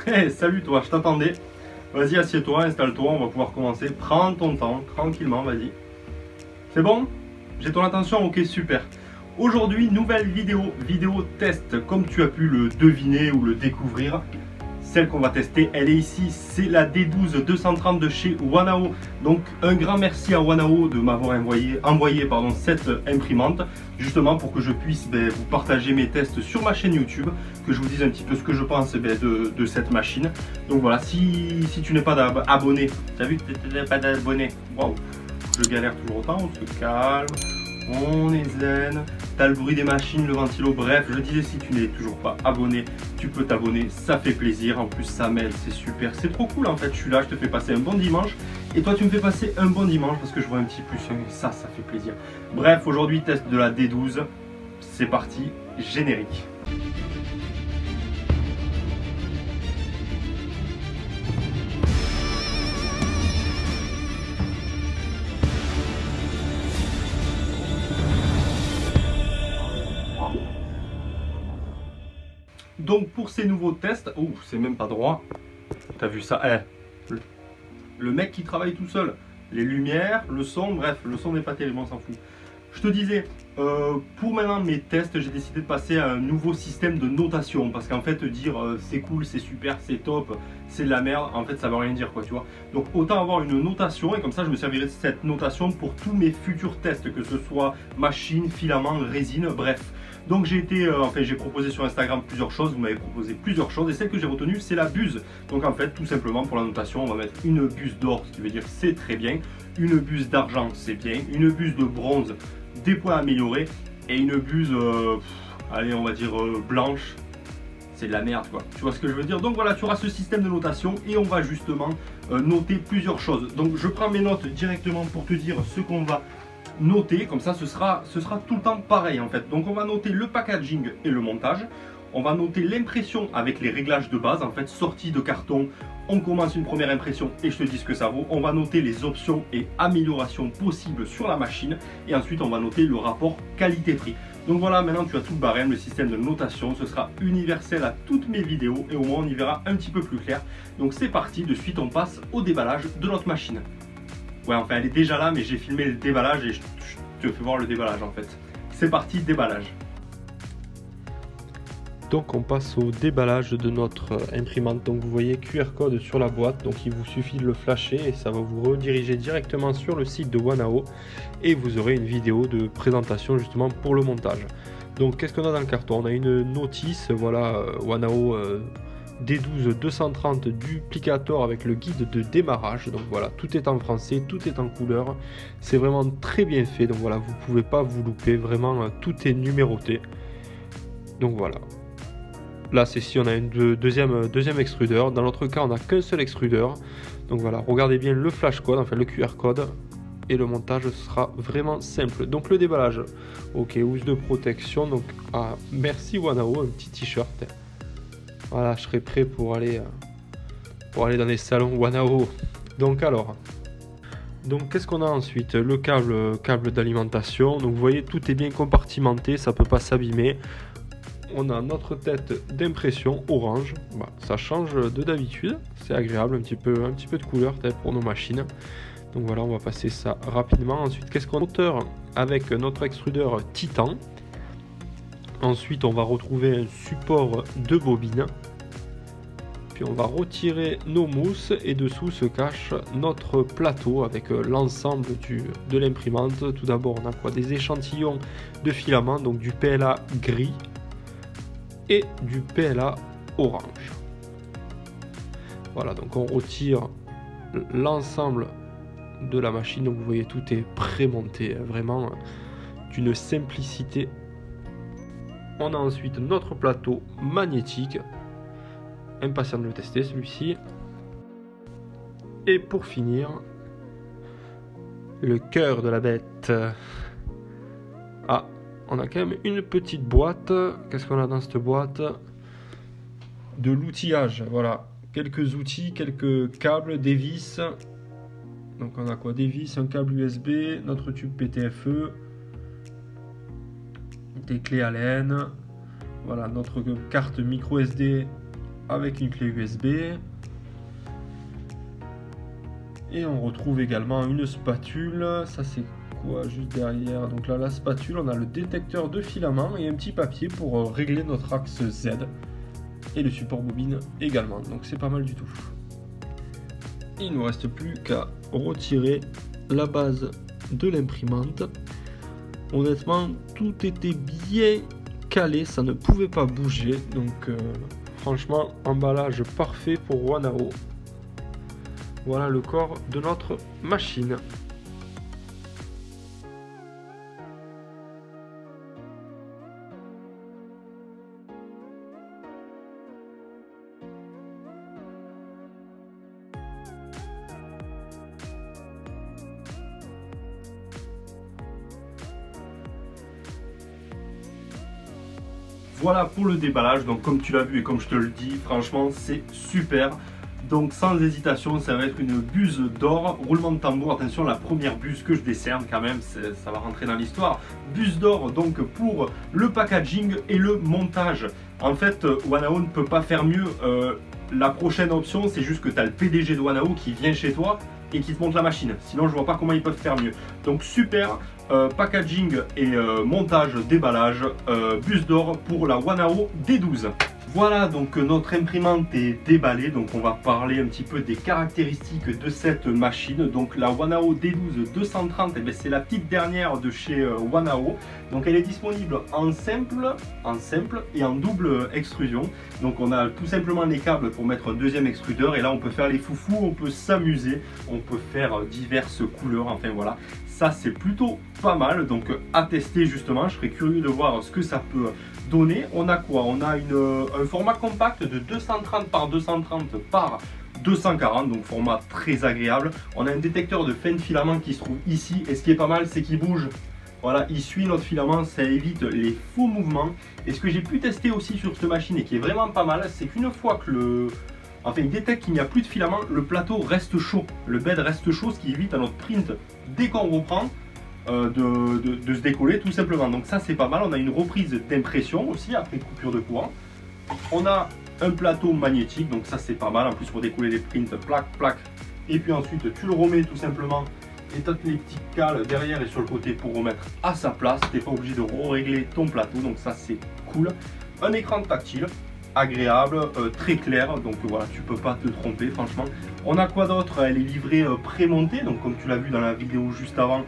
Hey, salut toi, je t'attendais. Vas-y, assieds-toi, installe-toi, on va pouvoir commencer. Prends ton temps, tranquillement, vas-y. C'est bon? J'ai ton attention? Ok, super. Aujourd'hui, nouvelle vidéo test. Comme tu as pu le deviner ou le découvrir, celle qu'on va tester, elle est ici. C'est la D12 230 de chez Wanao. Donc, un grand merci à Wanao de m'avoir envoyé cette imprimante, justement pour que je puisse vous partager mes tests sur ma chaîne YouTube, que je vous dise un petit peu ce que je pense de cette machine. Donc voilà, si tu n'es pas abonné, tu as vu que tu n'es pas d'abonné, waouh, je galère toujours autant, on se calme. On est zen, t'as le bruit des machines, le ventilo, bref, je disais, si tu n'es toujours pas abonné, tu peux t'abonner, ça fait plaisir, en plus ça m'aide, c'est super, c'est trop cool en fait, je suis là, je te fais passer un bon dimanche, et toi tu me fais passer un bon dimanche parce que je vois un petit plus, et ça fait plaisir. Bref, aujourd'hui, test de la D12, c'est parti, générique. Donc pour ces nouveaux tests, ouh, c'est même pas droit. T'as vu ça? Le mec qui travaille tout seul. Les lumières, le son, bref, le son n'est pas terrible, on s'en fout. Je te disais, pour maintenant mes tests, j'ai décidé de passer à un nouveau système de notation. Parce qu'en fait, dire c'est cool, c'est super, c'est top, c'est de la merde, en fait ça veut rien dire quoi, tu vois. Donc autant avoir une notation, et comme ça je me servirai de cette notation pour tous mes futurs tests, que ce soit machine, filament, résine, bref. Donc j'ai proposé sur Instagram plusieurs choses, vous m'avez proposé plusieurs choses, et celle que j'ai retenue c'est la buse. Donc en fait, tout simplement pour la notation, on va mettre une buse d'or, ce qui veut dire c'est très bien, une buse d'argent c'est bien, une buse de bronze, des points améliorés, et une buse, allez on va dire blanche, c'est de la merde quoi, tu vois ce que je veux dire. Donc voilà, tu auras ce système de notation, et on va justement noter plusieurs choses. Donc je prends mes notes directement pour te dire ce qu'on va noter, comme ça ce sera tout le temps pareil en fait. Donc on va noter le packaging et le montage, on va noter l'impression avec les réglages de base, en fait sortie de carton, on commence une première impression et je te dis ce que ça vaut. On va noter les options et améliorations possibles sur la machine, et ensuite on va noter le rapport qualité-prix. Donc voilà, maintenant tu as tout le barème, le système de notation, ce sera universel à toutes mes vidéos, et au moins on y verra un petit peu plus clair. Donc c'est parti, de suite on passe au déballage de notre machine. Ouais, enfin elle est déjà là, mais j'ai filmé le déballage et je te fais voir le déballage en fait. C'est parti, déballage. Donc on passe au déballage de notre imprimante. Donc vous voyez QR code sur la boîte, donc il vous suffit de le flasher et ça va vous rediriger directement sur le site de Wanao, et vous aurez une vidéo de présentation justement pour le montage. Donc qu'est-ce qu'on a dans le carton? On a une notice, voilà, Wanao D12 230 duplicator avec le guide de démarrage. Donc voilà, tout est en français, tout est en couleur, c'est vraiment très bien fait. Donc voilà, vous pouvez pas vous louper, vraiment tout est numéroté. Donc voilà, là c'est si on a une deuxième extrudeur. Dans l'autre cas on n'a qu'un seul extrudeur. Donc voilà, regardez bien le flash code, enfin le QR code, et le montage sera vraiment simple. Donc le déballage, ok, housse de protection. Donc merci Wanao, un petit t-shirt. Voilà, je serai prêt pour aller dans les salons Wanao. Donc alors, qu'est-ce qu'on a ensuite? Le câble d'alimentation. Donc vous voyez, tout est bien compartimenté, ça peut pas s'abîmer. On a notre tête d'impression orange. Bah, ça change de d'habitude, c'est agréable, un petit peu de couleur peut-être pour nos machines. Donc voilà, on va passer ça rapidement. Ensuite, qu'est-ce qu'on a? Moteur avec notre extrudeur Titan. Ensuite, on va retrouver un support de bobine. Puis on va retirer nos mousses, et dessous se cache notre plateau avec l'ensemble de l'imprimante. Tout d'abord, on a quoi? Des échantillons de filaments, donc du PLA gris et du PLA orange. Voilà, donc on retire l'ensemble de la machine. Donc vous voyez, tout est prémonté, vraiment d'une simplicité. On a ensuite notre plateau magnétique, impatient de le tester celui-ci. Et pour finir, le cœur de la bête. Ah, on a quand même une petite boîte. Qu'est-ce qu'on a dans cette boîte? De l'outillage, voilà. Quelques outils, quelques câbles, des vis. Donc on a quoi? Des vis, un câble USB, notre tube PTFE, des clés Allen, voilà, notre carte micro SD avec une clé USB. Et on retrouve également une spatule. Ça c'est quoi juste derrière? Donc là la spatule, on a le détecteur de filament et un petit papier pour régler notre axe Z. Et le support bobine également. Donc c'est pas mal du tout. Il ne nous reste plus qu'à retirer la base de l'imprimante. Honnêtement, tout était bien calé, ça ne pouvait pas bouger. Donc franchement, emballage parfait pour Wanao. Voilà le corps de notre machine. Voilà pour le déballage, donc comme tu l'as vu et comme je te le dis, franchement c'est super. Donc sans hésitation, ça va être une buse d'or. Roulement de tambour, attention, la première buse que je décerne quand même, ça va rentrer dans l'histoire. Buse d'or donc pour le packaging et le montage. En fait, Wanao ne peut pas faire mieux. La prochaine option, c'est juste que tu as le PDG de Wanao qui vient chez toi et qui te monte la machine. Sinon, je vois pas comment ils peuvent faire mieux. Donc super, packaging et montage, déballage, buse d'or pour la Wanao D12. Voilà, donc notre imprimante est déballée, donc on va parler un petit peu des caractéristiques de cette machine. Donc la Wanao D12 230, eh c'est la petite dernière de chez Wanao. Donc elle est disponible en simple et en double extrusion. Donc on a tout simplement les câbles pour mettre un deuxième extrudeur et là on peut faire les foufous, on peut s'amuser, on peut faire diverses couleurs, enfin voilà. Ça c'est plutôt pas mal, donc à tester justement, je serais curieux de voir ce que ça peut donner. On a quoi? On a un format compact de 230 par 230 par 240, donc format très agréable. On a un détecteur de fin de filament qui se trouve ici et ce qui est pas mal c'est qu'il bouge. Voilà, il suit notre filament, ça évite les faux mouvements. Et ce que j'ai pu tester aussi sur cette machine et qui est vraiment pas mal, c'est qu'une fois que il détecte qu'il n'y a plus de filament, le plateau reste chaud. Le bed reste chaud, ce qui évite à notre print, dès qu'on reprend, de se décoller tout simplement. Donc ça c'est pas mal. On a une reprise d'impression aussi après coupure de courant. On a un plateau magnétique, donc ça c'est pas mal. En plus pour décoller les prints, plaque, plaque. Et puis ensuite tu le remets tout simplement. Et tu as les petites cales derrière et sur le côté pour remettre à sa place. Tu n'es pas obligé de régler ton plateau, donc ça c'est cool. Un écran tactile, agréable, très clair, donc voilà, tu peux pas te tromper franchement. On a quoi d'autre? Elle est livrée pré-montée, donc comme tu l'as vu dans la vidéo juste avant,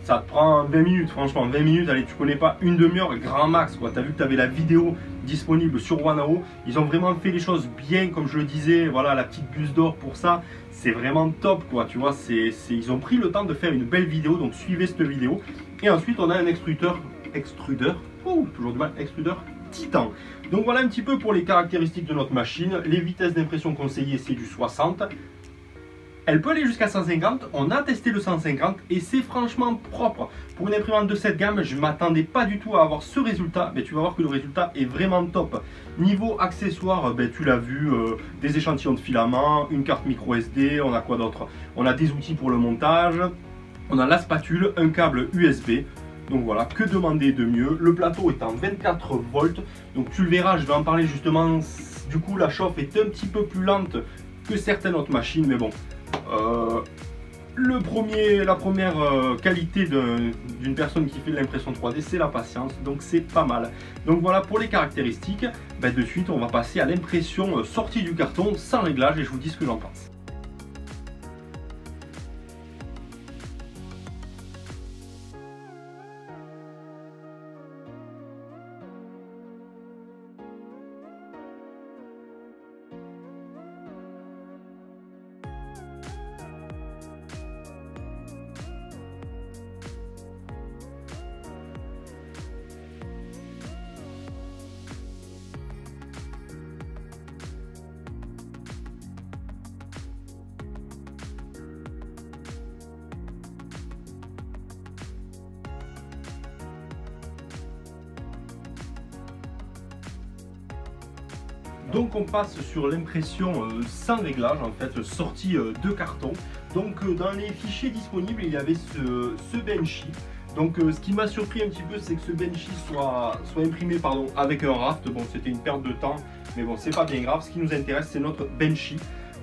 ça te prend 20 minutes, franchement 20 minutes, allez, tu connais pas une demi-heure grand max quoi. Tu as vu que tu avais la vidéo disponible sur Wanao, ils ont vraiment fait les choses bien comme je le disais, voilà la petite buse d'or pour ça, c'est vraiment top quoi, tu vois, ils ont pris le temps de faire une belle vidéo, donc suivez cette vidéo. Et ensuite on a un extrudeur, toujours du mal, extrudeur Titan. Donc voilà un petit peu pour les caractéristiques de notre machine. Les vitesses d'impression conseillées c'est du 60. Elle peut aller jusqu'à 150, on a testé le 150 et c'est franchement propre. Pour une imprimante de cette gamme, je ne m'attendais pas du tout à avoir ce résultat, mais tu vas voir que le résultat est vraiment top. Niveau accessoires, tu l'as vu, des échantillons de filaments, une carte micro SD, on a quoi d'autre? On a des outils pour le montage, on a la spatule, un câble USB. Donc voilà, que demander de mieux? Le plateau est en 24 volts, donc tu le verras, je vais en parler justement. Du coup, la chauffe est un petit peu plus lente que certaines autres machines, mais bon. La première qualité d'une personne qui fait de l'impression 3D, c'est la patience, donc c'est pas mal. Donc voilà pour les caractéristiques. De suite, on va passer à l'impression sortie du carton sans réglage et je vous dis ce que j'en pense. Donc on passe sur l'impression sans réglage, en fait, sortie de carton. Donc dans les fichiers disponibles, il y avait ce Benchy. Donc ce qui m'a surpris un petit peu, c'est que ce Benchy soit imprimé avec un raft. Bon, c'était une perte de temps. Mais bon, c'est pas bien grave. Ce qui nous intéresse, c'est notre Benchy.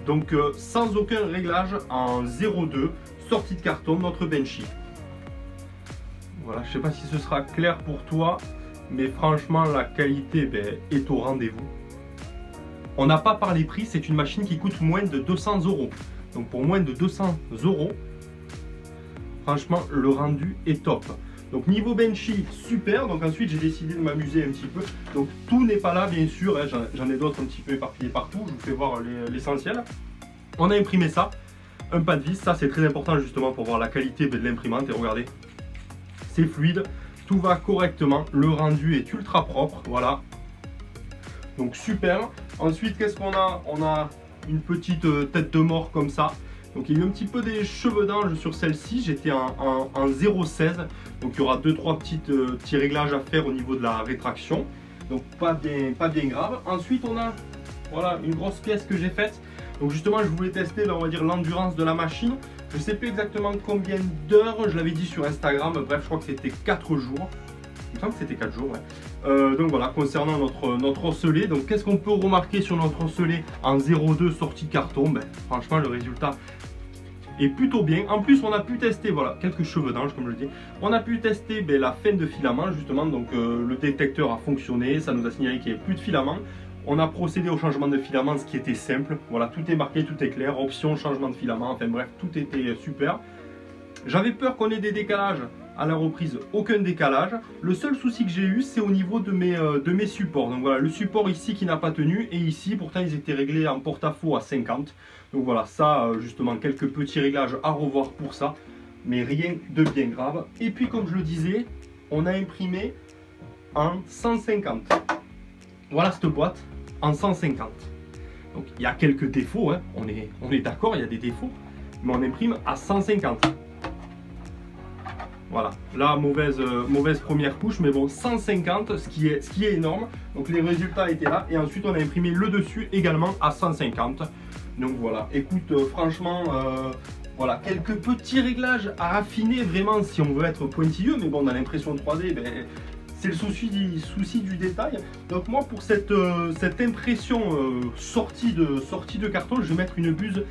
Donc sans aucun réglage en 0,2, sortie de carton, notre Benchy. Voilà, je sais pas si ce sera clair pour toi, mais franchement la qualité est au rendez-vous. On n'a pas parlé prix, c'est une machine qui coûte moins de 200 €. Donc pour moins de 200 €, franchement le rendu est top. Donc niveau Benchy, super. Donc ensuite j'ai décidé de m'amuser un petit peu. Donc tout n'est pas là bien sûr, hein. J'en ai d'autres un petit peu éparpillés partout. Je vous fais voir l'essentiel. On a imprimé ça, un pas de vis. Ça c'est très important justement pour voir la qualité de l'imprimante. Et regardez, c'est fluide, tout va correctement. Le rendu est ultra propre, voilà. Donc super. Ensuite qu'est-ce qu'on a? On a une petite tête de mort comme ça. Donc il y a eu un petit peu des cheveux d'ange sur celle-ci, j'étais en 0,16. Donc il y aura 2-3 petits réglages à faire au niveau de la rétraction. Donc pas bien grave. Ensuite on a voilà, une grosse pièce que j'ai faite. Donc justement je voulais tester on va dire l'endurance de la machine. Je ne sais plus exactement combien d'heures, je l'avais dit sur Instagram, bref je crois que c'était 4 jours. Il me semble que c'était 4 jours, ouais. Donc voilà, concernant notre osselet, donc qu'est-ce qu'on peut remarquer sur notre osselet en 0,2 sortie de carton? Franchement le résultat est plutôt bien. En plus on a pu tester, voilà, quelques cheveux d'ange comme je le dis. On a pu tester la fin de filament justement, donc le détecteur a fonctionné, ça nous a signalé qu'il n'y avait plus de filament. On a procédé au changement de filament, ce qui était simple. Voilà, tout est marqué, tout est clair. Option, changement de filament, enfin bref, tout était super. J'avais peur qu'on ait des décalages. À la reprise, aucun décalage. Le seul souci que j'ai eu, c'est au niveau de mes supports. Donc voilà, le support ici qui n'a pas tenu. Et ici, pourtant, ils étaient réglés en porte-à-faux à 50. Donc voilà, ça, justement, quelques petits réglages à revoir pour ça. Mais rien de bien grave. Et puis, comme je le disais, on a imprimé en 150. Voilà cette boîte en 150. Donc il y a quelques défauts, hein. On est d'accord, il y a des défauts, mais on imprime à 150. Voilà, là mauvaise première couche, mais bon 150, ce qui est énorme. Donc les résultats étaient là, et ensuite on a imprimé le dessus également à 150. Donc voilà, écoute, franchement, voilà, quelques petits réglages à affiner vraiment si on veut être pointilleux, mais bon, on a l'impression 3D, c'est le souci du détail. Donc moi pour cette impression sortie de carton, je vais mettre une buse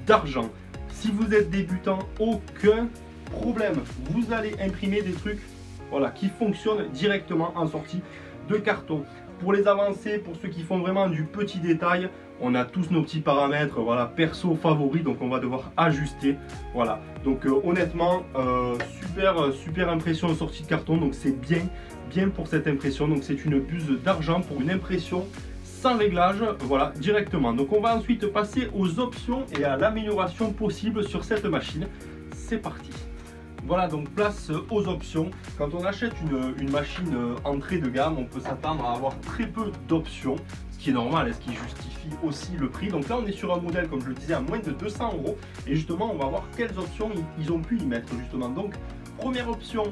d'argent. Si vous êtes débutant, aucun problème, vous allez imprimer des trucs voilà, qui fonctionnent directement en sortie de carton. Pour les avancées, pour ceux qui font vraiment du petit détail, on a tous nos petits paramètres, voilà, perso, favoris, donc on va devoir ajuster. Voilà, donc honnêtement, super impression en sortie de carton, donc c'est bien pour cette impression. Donc c'est une buse d'argent pour une impression sans réglage, voilà, directement. Donc on va ensuite passer aux options et à l'amélioration possible sur cette machine. C'est parti. Voilà, donc place aux options. Quand on achète une machine entrée de gamme, on peut s'attendre à avoir très peu d'options, ce qui est normal et ce qui justifie aussi le prix. Donc là on est sur un modèle, comme je le disais, à moins de 200 €, et justement on va voir quelles options ils ont pu y mettre justement. Donc première option,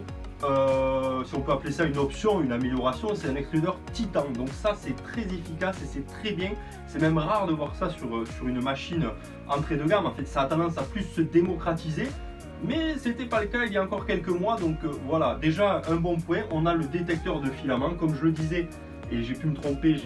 si on peut appeler ça une option, une amélioration, c'est un extrudeur titan. Donc ça c'est très efficace et c'est très bien. C'est même rare de voir ça sur une machine entrée de gamme. En fait ça a tendance à plus se démocratiser, mais c'était pas le cas il y a encore quelques mois. Donc voilà, déjà un bon point, on a le détecteur de filament, comme je le disais, et j'ai pu me tromper,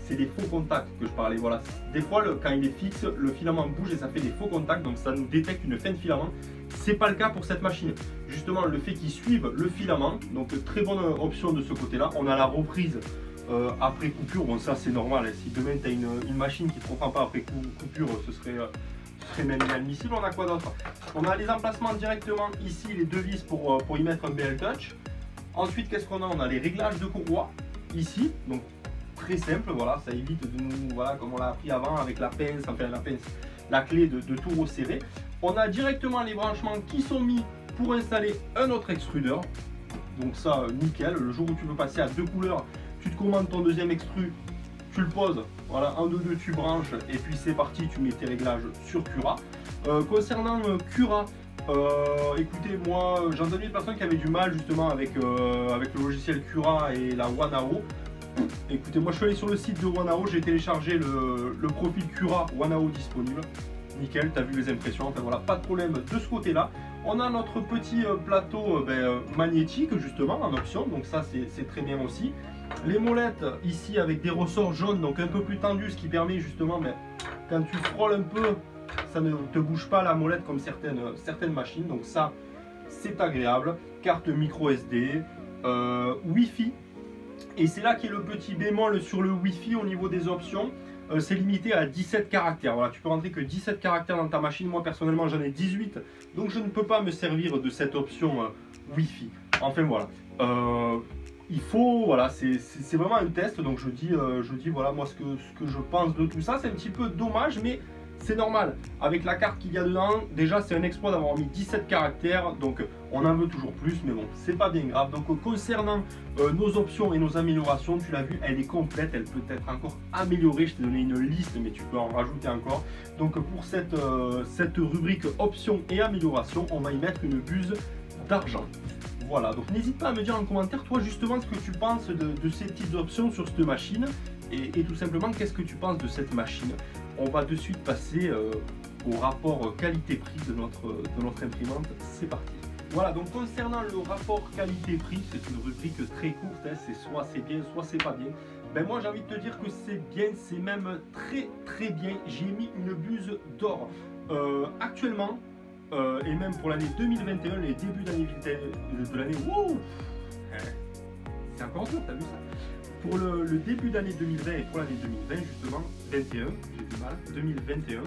c'est des faux contacts que je parlais. Voilà, des fois quand il est fixe, le filament bouge et ça fait des faux contacts, donc ça nous détecte une fin de filament. C'est pas le cas pour cette machine. Justement, le fait qu'il suive le filament, donc très bonne option de ce côté-là. On a la reprise après coupure, bon ça c'est normal, si demain tu as une machine qui ne te reprend pas après coupure, ce serait même inadmissible. On a quoi d'autre? On a les emplacements directement ici, les deux vis pour y mettre un BL Touch. Ensuite, qu'est-ce qu'on a? On a les réglages de courroie ici, donc très simple, voilà, ça évite de nous, voilà, comme on l'a appris avant avec la pince, enfin la clé de tout resserrer. On a directement les branchements qui sont mis pour installer un autre extrudeur, donc ça nickel. Le jour où tu veux passer à 2 couleurs, tu te commandes ton deuxième extrude, tu le poses, voilà, 1, 2, 2, tu branches et puis c'est parti, tu mets tes réglages sur Cura. Concernant Cura, écoutez, moi j'ai entendu des personnes qui avaient du mal justement avec le logiciel Cura et la Wanao. Écoutez, moi je suis allé sur le site de Wanao, j'ai téléchargé le profil Cura Wanao disponible. Nickel, tu as vu les impressions, enfin voilà, pas de problème de ce côté là. On a notre petit plateau magnétique justement en option, donc ça c'est très bien aussi. Les molettes ici avec des ressorts jaunes, donc un peu plus tendus, ce qui permet justement, mais quand tu frôles un peu, ça ne te bouge pas la molette comme certaines machines. Donc ça, c'est agréable. Carte micro SD, Wi-Fi. Et c'est là qu'est le petit bémol sur le Wi-Fi au niveau des options. C'est limité à 17 caractères. Voilà, tu peux rentrer que 17 caractères dans ta machine. Moi personnellement j'en ai 18. Donc je ne peux pas me servir de cette option Wi-Fi. Enfin voilà. Il faut, voilà, c'est vraiment un test. Donc je dis voilà moi ce que je pense de tout ça. C'est un petit peu dommage, mais c'est normal. Avec la carte qu'il y a dedans, déjà c'est un exploit d'avoir mis 17 caractères. Donc on en veut toujours plus, mais bon, c'est pas bien grave. Donc concernant nos options et nos améliorations, tu l'as vu, elle est complète. Elle peut être encore améliorée. Je t'ai donné une liste, mais tu peux en rajouter encore. Donc pour cette rubrique options et améliorations, on va y mettre une buse d'argent. Voilà, donc n'hésite pas à me dire en commentaire, toi justement, ce que tu penses de ces petites options sur cette machine et tout simplement, qu'est-ce que tu penses de cette machine. On va de suite passer au rapport qualité-prix de notre imprimante. C'est parti. Voilà, donc concernant le rapport qualité-prix, c'est une rubrique très courte, hein, c'est soit c'est bien, soit c'est pas bien. Ben moi j'ai envie de te dire que c'est bien, c'est même très bien. J'ai mis une buse d'or. Actuellement, et même pour l'année 2021, les débuts d'année de l'année, wow, c'est encore dur, t'as vu ça? Pour le début d'année 2020 et pour l'année 2020 justement, 21, j'ai du mal, 2021,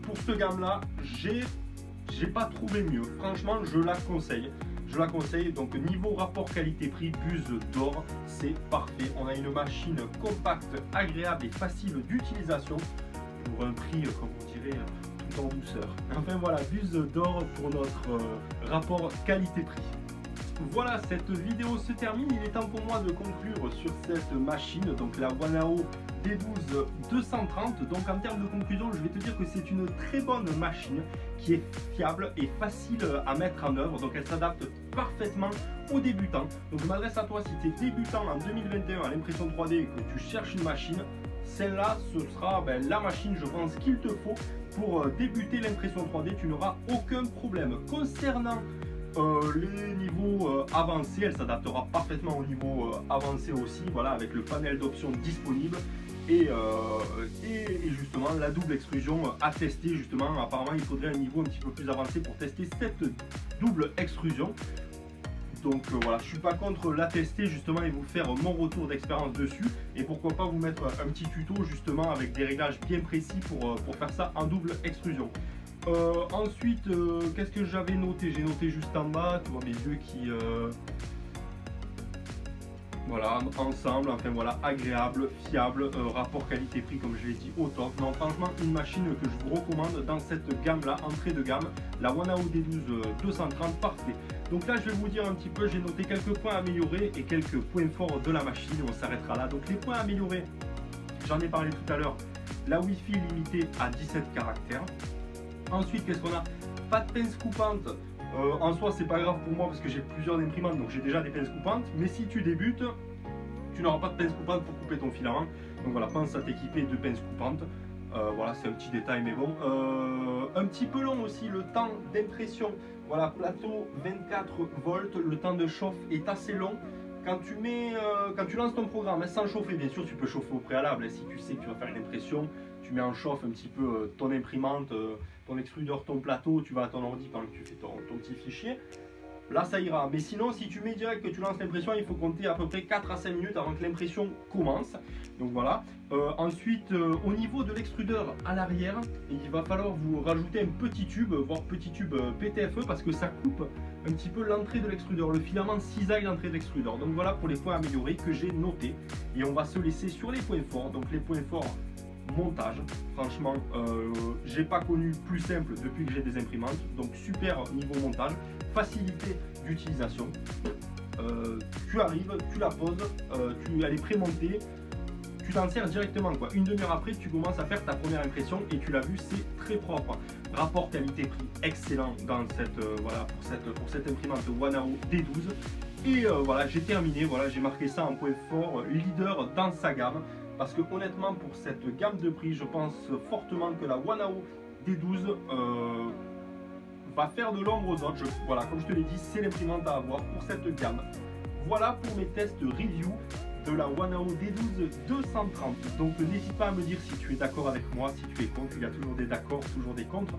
pour cette gamme là, j'ai pas trouvé mieux. Franchement, je la conseille. Je la conseille. Donc niveau rapport qualité-prix, buse d'or, c'est parfait. On a une machine compacte, agréable et facile d'utilisation pour un prix, comme on dirait, tout en douceur. Enfin voilà, buse d'or pour notre rapport qualité-prix. Voilà, cette vidéo se termine. Il est temps pour moi de conclure sur cette machine, donc la Wanao D12 230. Donc en termes de conclusion, je vais te dire que c'est une très bonne machine qui est fiable et facile à mettre en œuvre. Donc elle s'adapte parfaitement aux débutants. Donc je m'adresse à toi si tu es débutant en 2021 à l'impression 3D et que tu cherches une machine. Celle-là, ce sera la machine, je pense, qu'il te faut pour débuter l'impression 3D. Tu n'auras aucun problème. Concernant les niveaux avancés, elle s'adaptera parfaitement au niveau avancé aussi, voilà, avec le panel d'options disponible et justement la double extrusion à tester. Justement, apparemment il faudrait un niveau un petit peu plus avancé pour tester cette double extrusion. Donc voilà, je suis pas contre la tester justement et vous faire mon retour d'expérience dessus, et pourquoi pas vous mettre un petit tuto justement avec des réglages bien précis pour faire ça en double extrusion. Ensuite, qu'est-ce que j'avais noté? J'ai noté juste en bas, tu vois mes yeux qui... voilà, ensemble, enfin voilà, agréable, fiable, rapport qualité-prix comme je l'ai dit au top. Non, franchement, une machine que je vous recommande dans cette gamme-là, entrée de gamme, la Wanao D12 230, parfait. Donc là, je vais vous dire un petit peu, j'ai noté quelques points améliorés et quelques points forts de la machine, on s'arrêtera là. Donc les points améliorés, j'en ai parlé tout à l'heure, la Wi-Fi limitée à 17 caractères. Ensuite, qu'est-ce qu'on a? Pas de pince coupante. En soi, c'est pas grave pour moi parce que j'ai plusieurs imprimantes, donc j'ai déjà des pinces coupantes. Mais si tu débutes, tu n'auras pas de pince coupante pour couper ton filament. Donc voilà, pense à t'équiper de pinces coupantes. Voilà, c'est un petit détail, mais bon. Un petit peu long aussi, le temps d'impression. Voilà, plateau 24 volts, le temps de chauffe est assez long. Quand tu lances ton programme, sans chauffer, bien sûr, tu peux chauffer au préalable. Si tu sais que tu vas faire une impression, tu mets en chauffe un petit peu ton imprimante, ton extrudeur, ton plateau, tu vas à ton ordi pendant que tu fais ton petit fichier. Là, ça ira. Mais sinon, si tu mets direct que tu lances l'impression, il faut compter à peu près 4 à 5 minutes avant que l'impression commence. Donc voilà. Ensuite, au niveau de l'extrudeur à l'arrière, il va falloir vous rajouter un petit tube, voire petit tube PTFE, parce que ça coupe un petit peu l'entrée de l'extrudeur, le filament cisaille l'entrée de l'extrudeur. Donc voilà pour les points améliorés que j'ai notés. Et on va se laisser sur les points forts. Donc les points forts, montage, franchement j'ai pas connu plus simple depuis que j'ai des imprimantes. Donc super niveau montage, facilité d'utilisation, tu arrives, tu la poses, elle est pré-montée, tu t'en sers directement quoi. Une demi-heure après tu commences à faire ta première impression et tu l'as vu, c'est très propre. Rapport qualité-prix excellent dans cette voilà, pour cette imprimante Wanao D12. Et voilà, j'ai terminé, voilà, j'ai marqué ça en point fort, leader dans sa gamme. Parce que honnêtement, pour cette gamme de prix, je pense fortement que la Wanao D12 va faire de l'ombre aux autres. Voilà, comme je te l'ai dit, c'est l'imprimante à avoir pour cette gamme. Voilà pour mes tests review de la Wanao D12 230. Donc n'hésite pas à me dire si tu es d'accord avec moi, si tu es contre. Il y a toujours des d'accord, toujours des contre.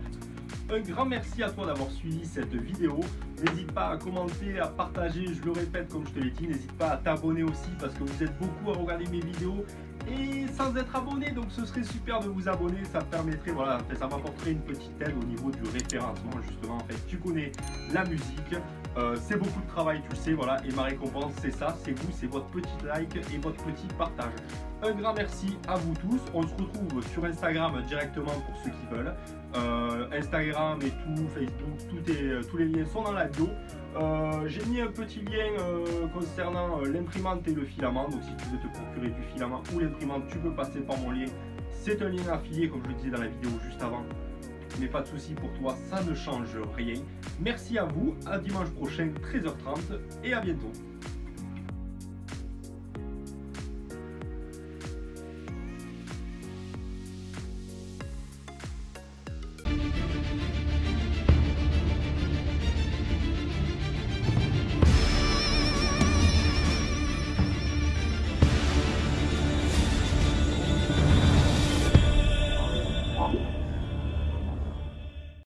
Un grand merci à toi d'avoir suivi cette vidéo. N'hésite pas à commenter, à partager, je le répète comme je te l'ai dit. N'hésite pas à t'abonner aussi parce que vous êtes beaucoup à regarder mes vidéos et sans être abonné, donc ce serait super de vous abonner. Ça permettrait, voilà, ça m'apporterait une petite aide au niveau du référencement justement. En fait, tu connais la musique, c'est beaucoup de travail, tu le sais, voilà, et ma récompense c'est ça, c'est vous, c'est votre petit like et votre petit partage. Un grand merci à vous tous. On se retrouve sur Instagram directement pour ceux qui veulent. Instagram et tout, Facebook, tous les liens sont dans la bio. J'ai mis un petit lien concernant l'imprimante et le filament. Donc si tu veux te procurer du filament ou l'imprimante, tu peux passer par mon lien. C'est un lien affilié comme je le disais dans la vidéo juste avant. Mais pas de souci pour toi, ça ne change rien. Merci à vous, à dimanche prochain 13h30 et à bientôt.